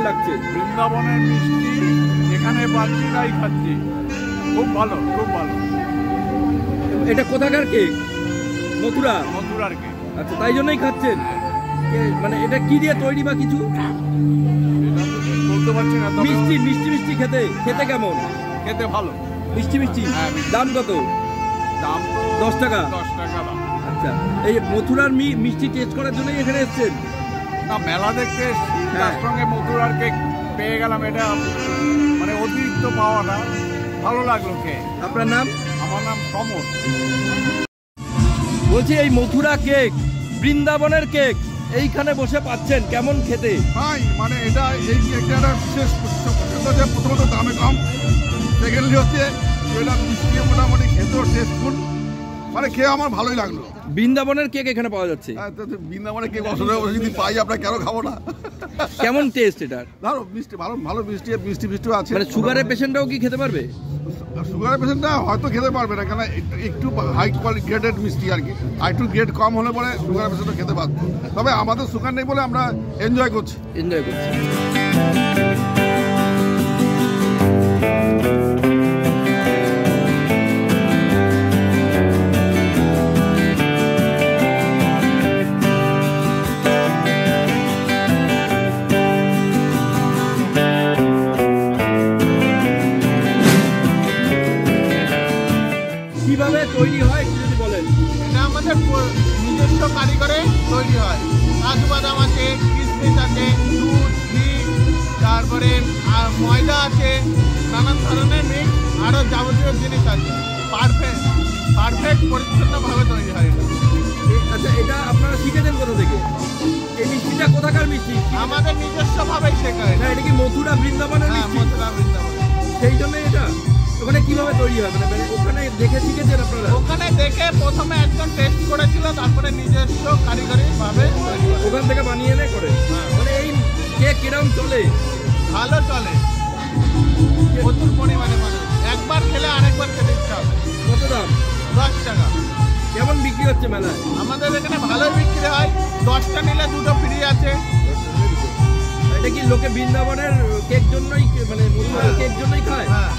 লাগছে? বৃন্দাবনের মিষ্টি এখানে পাচ্ছি তাই খাচ্ছি, খুব ভালো, খুব ভালো। এটা কোথাকার কেক? মথুরা? মথুরার কেক। আচ্ছা, তাই জন্যই খাচ্ছেন? মানে এটা কি দিয়ে তৈরি বা কিছু? বলতে পারছি না। মিষ্টি মিষ্টি মিষ্টি খেতে খেতে কেমন? খেতে ভালো, মিষ্টি মিষ্টি। দাম কত? দাম তো 10 টাকা। 10 টাকা দাম। আচ্ছা, এই মথুরার মিষ্টি টেস্ট করার জন্যই এখানে এসেছেন? না, মেলা দেখতে এসেছি, তার সঙ্গে মথুরার কেক পেয়ে গেলাম, এটা মানে অতিরিক্ত পাওয়াটা ভালো লাগলো খেয়ে। আপনার নাম? আমার নাম সমর। বলছি এই মথুরা কেক, বৃন্দাবনের কেক এইখানে বসে পাচ্ছেন, কেমন খেতে? ভাই মানে এটা এই কেকটা বিশেষ যে প্রথমত দামে কম, সেকেন্ডলি হচ্ছে এটা মিষ্টি মোটামুটি খেতেও টেস্টফুল, মানে খেয়ে আমার ভালোই লাগলো। বৃন্দাবনের কেক এখানে পাওয়া যাচ্ছে? বৃন্দাবনের কেক অসুবিধা যদি পাই আমরা কেন খাবো না? কেমন টেস্ট এটার? ধরো মিষ্টি, ভালো ভালো মিষ্টি মিষ্টিও আছে। মানে সুগারের পেশেন্টরাও কি খেতে পারবে? সুগারের পেশেন্টরা হয়তো খেতে পারবে না, কেন একটু হাই কোয়ালিটি গ্রেডেড মিষ্টি আর কি, আর একটু গ্রেড কম হলে পরে সুগারের পেশেন্টও খেতে পারবে। তবে আমাদের সুগার নেই বলে আমরা এনজয় করছি। কিভাবে তৈরি হয় একটু যদি বলেন? এটা আমাদের নিজস্ব কারিগরে তৈরি হয়। কাজু বাদাম আছে, কিশমিশ আছে, দুধ, ঘি, তারপরে ময়দা আছে, নানান ধরনের মিক্স, আরও যাবতীয় জিনিস আছে। পারফেক্ট পরিচ্ছন্নভাবে তৈরি হয় এটা। আচ্ছা, এটা আপনারা শিখেছেন কোথা থেকে? এই মিষ্টিটা কোথাকার মিষ্টি? আমাদের নিজস্বভাবেই শেখা। এটা কি মথুরা বৃন্দাবনের মিষ্টি? মথুরা বৃন্দাবন। সেই জন্য এটা ওখানে কিভাবে তৈরি হয়? মানে ওখানে দেখে শিখেছেন আপনারা? ওখানে দেখে প্রথমে একজন টেস্ট করেছিল, তারপরে নিজস্ব কারিগরি ভাবে ওখান থেকে বানিয়ে এনে করে। মানে এই কেক কিরকম চলে? ভালো চলে, প্রচুর পরিমাণে মানুষ একবার খেলে আরেকবার খেতে ইচ্ছা হবে। কত দাম? 10 টাকা। কেমন বিক্রি হচ্ছে মেলায়? আমাদের এখানে ভালোই বিক্রি হয়, 10টা নিলে 2টো ফ্রি আছে। এটা কি লোকে বৃন্দাবনের কেক জন্যই, মানে মথুরার কেক জন্যই খায়? হ্যাঁ।